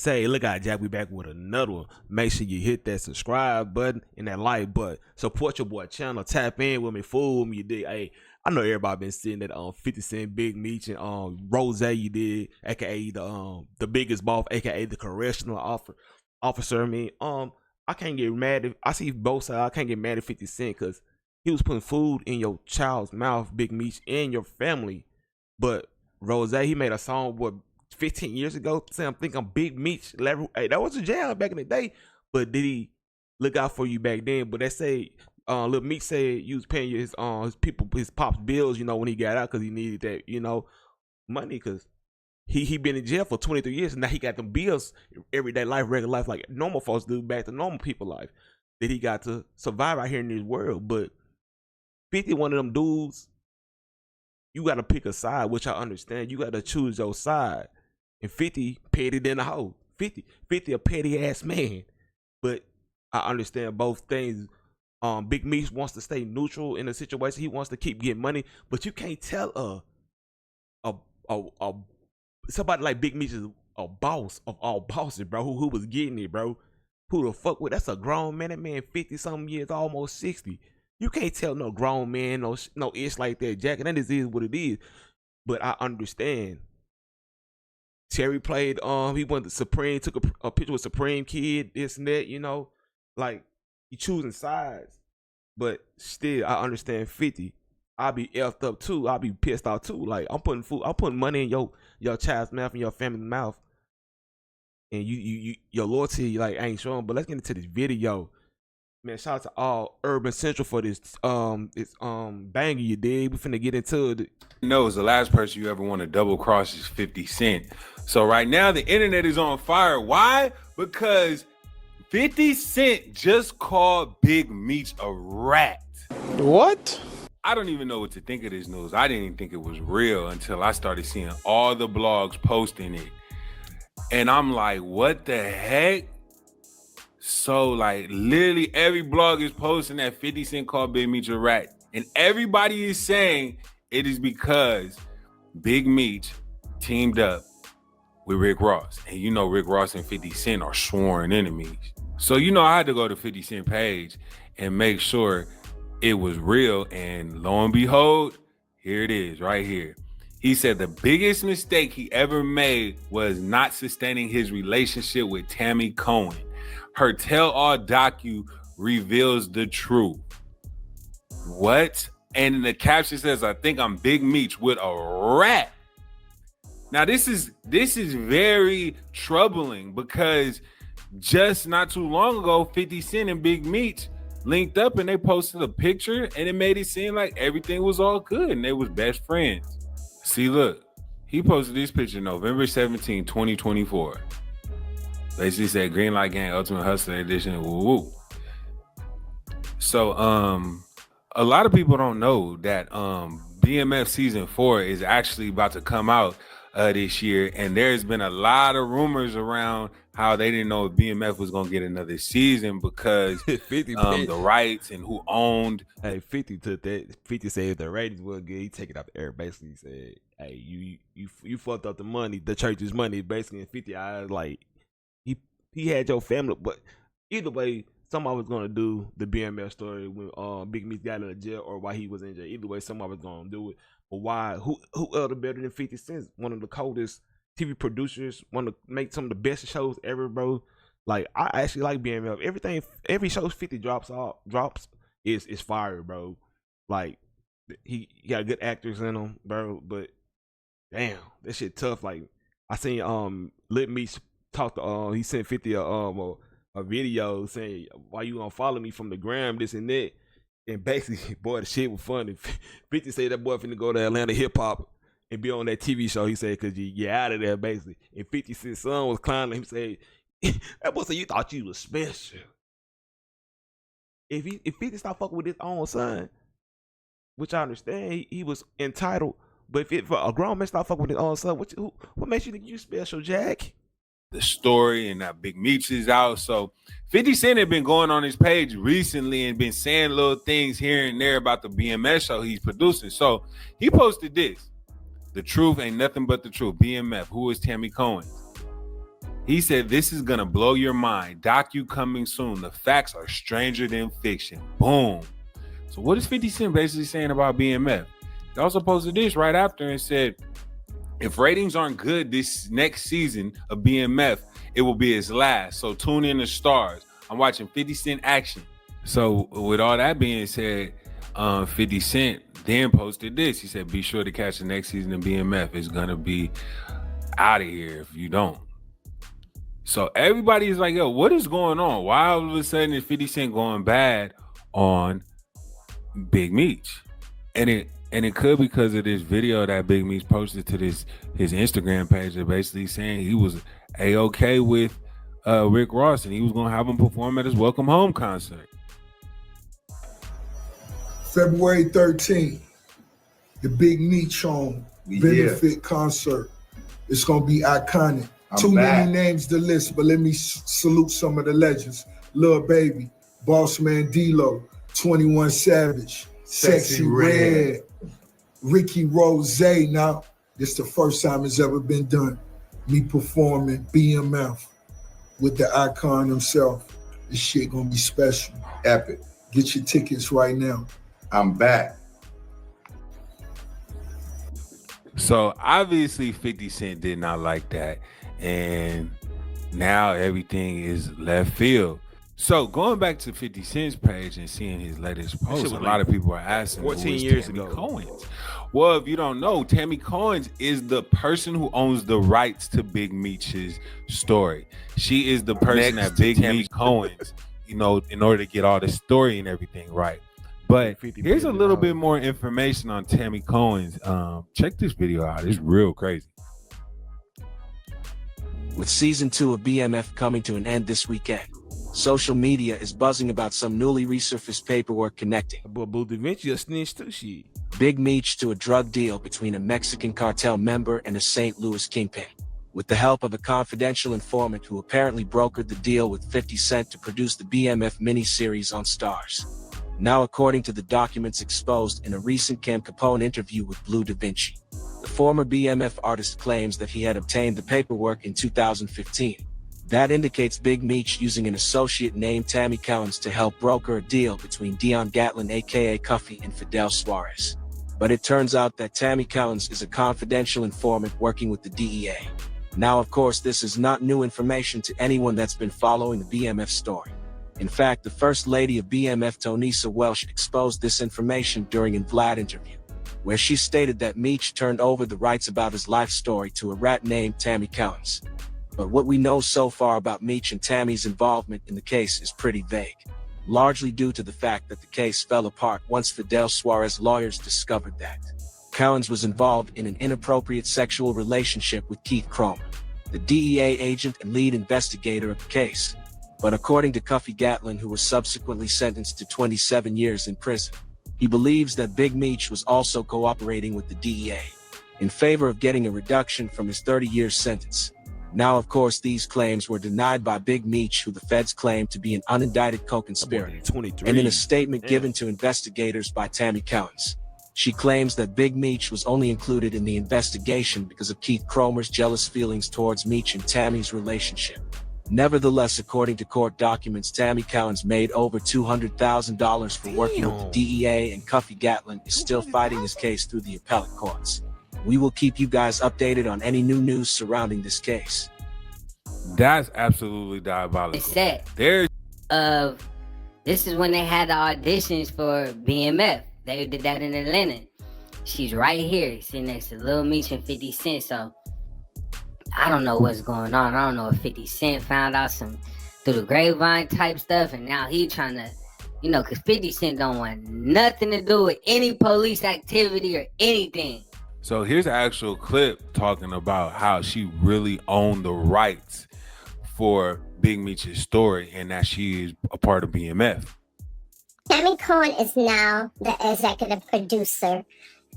say, look out, Jack, we back with another one. Make sure you hit that subscribe button and that like button. Support your boy channel. Tap in with me, fool with me. You dig? Hey, I know everybody been seeing that 50 Cent, Big Meech, and Rose, you did, aka the biggest boss, aka the correctional officer. I mean, I can't get mad if I see both sides. I can't get mad at 50 Cent because he was putting food in your child's mouth, Big Meech, and your family. But Rose, he made a song what 15 years ago saying, I think I'm Big Meech. Hey, that was a jam back in the day. But did he look out for you back then? But they say Lil Meech said you was paying his pop's bills, when he got out because he needed that, money because he been in jail for 23 years and now he got them bills, everyday life, regular life, like normal folks do, back to normal people life. That he got to survive out here in this world. But 50, one of them dudes, you got to pick a side, which I understand. You got to choose your side. And 50 petty than a hoe. 50 a petty ass man. But I understand both things. Big Meech wants to stay neutral in a situation. He wants to keep getting money, but you can't tell somebody like Big Meech is a boss of all bosses, bro. Who was getting it, bro? Who the fuck with? That's a grown man. That man 50 something years, almost 60. You can't tell no grown man no ish like that, Jack. And that is what it is. But I understand. Terry played, he went to Supreme, took a picture with Supreme Kid, this and that, like you choosing sides. But still, I understand 50. I'll be effed up too. I'll be pissed off too. Like I'm putting money in your child's mouth and your family's mouth. And you your loyalty like ain't showing. But let's get into this video. Man, shout out to all Urban Central for this banger you did. We finna get into it. Knows the last person you ever want to double cross is 50 Cent. So right now the internet is on fire. Why? Because 50 Cent just called Big Meech a rat. What? I don't even know what to think of this news. I didn't even think it was real until I started seeing all the blogs posting it. And I'm like, what the heck? So like literally every blog is posting that 50 Cent called Big Meech a rat. And everybody is saying it is because Big Meech teamed up with Rick Ross. And Rick Ross and 50 Cent are sworn enemies. So I had to go to 50 Cent page and make sure it was real. And lo and behold, here it is right here. He said the biggest mistake he ever made was not sustaining his relationship with Tammy Cohen. Her tell-all docu reveals the truth. What? And the caption says, I think I'm Big Meech with a rat. Now, this is very troubling because just not too long ago, 50 Cent and Big Meech linked up and they posted a picture and it made it seem like everything was all good and they was best friends. See, look, he posted this picture November 17, 2024. Basically said Green Light Gang Ultimate Hustler Edition. Woo woo. So a lot of people don't know that BMF season 4 is actually about to come out this year, and there's been a lot of rumors around how they didn't know if BMF was gonna get another season because 50 the rights and who owned. Hey, 50 took that. 50 said if the ratings were good, he take it out the air. Basically, he said, "Hey, you fucked up the money, the church's money." Basically, in 50 eyes, like. He had your family, but either way, somebody was gonna do the BMF story when Big Meech got out of jail or why he was in jail. Either way, somebody was gonna do it. But why? Who other better than 50 Cent? One of the coldest TV producers, want to make some of the best shows ever, bro. Like I actually like BMF. Every show 50 drops is fire, bro. Like he got good actors in him, bro. But damn, that shit tough. Like I seen Lil Meech talk to he sent 50 a video saying why you gonna follow me from the gram, this and that, and basically boy the shit was funny. 50 said that boy finna go to Atlanta hip hop and be on that TV show. He said cause you out of there basically. And 50 Cent's son was clowning him, said that boy said you thought you was special. If 50 stopped fucking with his own son, which I understand he was entitled, but if a grown man stop fucking with his own son, what makes you think you special, Jack? The story and that Big Meech is out. So 50 Cent had been going on his page recently and been saying little things here and there about the BMS show he's producing. So he posted this. The truth ain't nothing but the truth. BMF, who is Tammy Cohen? He said, "This is gonna blow your mind. Docu coming soon. The facts are stranger than fiction." Boom. So what is 50 Cent basically saying about BMF? He also posted this right after and said, "If ratings aren't good this next season of BMF, it will be its last. So tune in to Stars. I'm watching 50 Cent action." So with all that being said, 50 Cent then posted this. He said, "Be sure to catch the next season of BMF. It's gonna be out of here if you don't." So everybody's like, yo, what is going on? Why all of a sudden is 50 Cent going bad on Big Meech? And it could because of this video that Big Meech posted to his Instagram page that basically saying he was A-okay with Rick Ross and he was gonna have him perform at his Welcome Home concert. February 13th, the Big Meech on benefit concert. It's gonna be iconic. Too many names to list, but let me salute some of the legends. Lil Baby, Boss Man D-Lo, 21 Savage, Sexy Red, Ricky Rose. Now, this the first time it's ever been done. Me performing BMF with the icon himself. This shit gonna be special. Epic. Get your tickets right now. I'm back. So obviously 50 Cent did not like that. And now everything is left field. So going back to 50 Cent's page and seeing his latest post, a lot of people are asking 14 years Tammy ago. Cohen's. Well, if you don't know, Tammy Cohen's is the person who owns the rights to Big Meech's story. She is the person that Big Meech Cohen's, in order to get all the story and everything right. But here's a little bit more information on Tammy Cohen's. Check this video out. It's real crazy. With season 2 of BMF coming to an end this weekend, social media is buzzing about some newly resurfaced paperwork connecting But Blue Da Vinci a snitch too, shit. Big Meech to a drug deal between a Mexican cartel member and a St. Louis kingpin, with the help of a confidential informant who apparently brokered the deal with 50 Cent to produce the BMF miniseries on Stars. Now, according to the documents exposed in a recent Cam Capone interview with Blue Da Vinci, the former BMF artist claims that he had obtained the paperwork in 2015. That indicates Big Meech using an associate named Tammy Cohen's to help broker a deal between Dion Gatlin aka Cuffy and Fidel Suarez. But it turns out that Tammy Cohen's is a confidential informant working with the DEA. Now, of course, this is not new information to anyone that's been following the BMF story. In fact, the First Lady of BMF, Tonisa Welsh, exposed this information during a Vlad interview, where she stated that Meech turned over the rights about his life story to a rat named Tammy Cohen's. But what we know so far about Meech and Tammy's involvement in the case is pretty vague, largely due to the fact that the case fell apart once Fidel Suarez lawyers discovered that Cohen's was involved in an inappropriate sexual relationship with Keith Cromer, the DEA agent and lead investigator of the case. But according to Cuffy Gatlin, who was subsequently sentenced to 27 years in prison, he believes that Big Meech was also cooperating with the DEA in favor of getting a reduction from his 30-year sentence. Now, of course, these claims were denied by Big Meech, who the feds claimed to be an unindicted co-conspirator. And in a statement given to investigators by Tammy Cohen's, she claims that Big Meech was only included in the investigation because of Keith Cromer's jealous feelings towards Meech and Tammy's relationship. Nevertheless, according to court documents, Tammy Cohen's made over $200,000 for working with the DEA, and Cuffy Gatlin is still fighting his case through the appellate courts. We will keep you guys updated on any new news surrounding this case. That's absolutely diabolical. It's set. There's This is when they had the auditions for BMF. They did that in Atlanta. She's right here, sitting next to Lil Meech and 50 Cent. So I don't know what's going on. I don't know if 50 Cent found out some through the grapevine type stuff, and now he trying to, because 50 Cent don't want nothing to do with any police activity or anything. So here's an actual clip talking about how she really owned the rights for Big Meech's story and that she is a part of BMF. Tammy Cohen is now the executive producer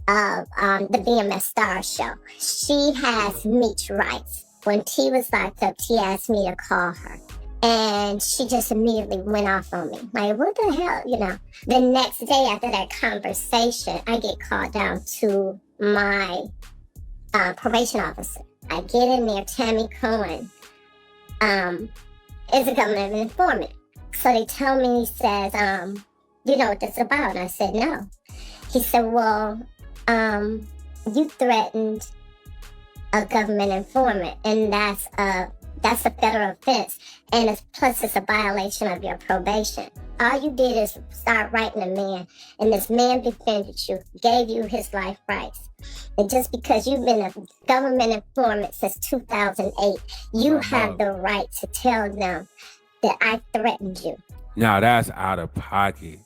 of the BMF Star Show. She has Meech rights. When T was locked up, T asked me to call her. And she just immediately went off on me. Like, what the hell, The next day after that conversation, I get called down to my probation officer. I get in there, Tammy Cohen is a government informant. So they tell me, he says, you know what this is about? And I said, no. He said, well, you threatened a government informant, and that's a federal offense, and plus it's a violation of your probation. All you did is start writing a man, and this man defended you, gave you his life rights. And just because you've been a government informant since 2008, you have the right to tell them that I threatened you. Now that's out of pocket.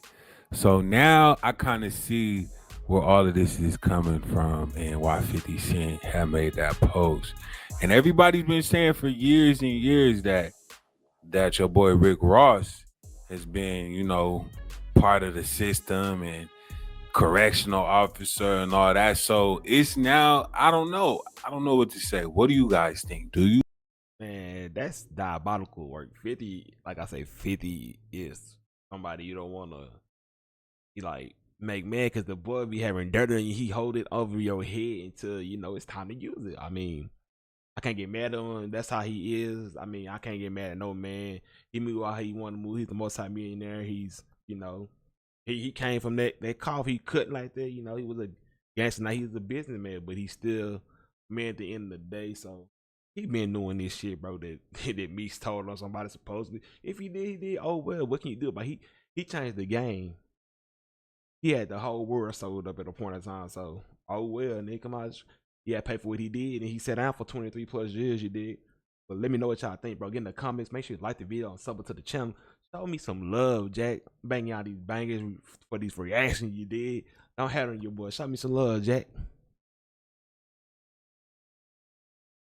So now I kind of see where all of this is coming from and why 50 Cent had made that post. And everybody's been saying for years and years that your boy Rick Ross has been, you know, part of the system and correctional officer and all that. So it's now, I don't know what to say. What do you guys think? Do you? Man, that's diabolical work. 50, like I say, 50 is somebody you don't want to make mad, because the boy be having dirt on you. He hold it over your head until, you know, it's time to use it. I mean, I can't get mad at him. That's how he is. I mean, I can't get mad at no man. He move how he want to move. He's the multi-millionaire. He's, you know, he came from that cough. He couldn't like that. You know, he was a gangster. Now he's a businessman, but he's still man at the end of the day. So he been doing this shit, bro, that Meech told on somebody supposedly. If he did, he did. Oh, well, what can you do about it? He changed the game. He had the whole world sold up at a point in time. So, oh, well, nigga, come on. He had to pay for what he did, and he sat down for 23 plus years, you did. But let me know what y'all think, bro. Get in the comments. Make sure you like the video and sub to the channel. Show me some love, Jack. Banging out these bangers for these reactions you did. Don't have on your boy. Show me some love, Jack.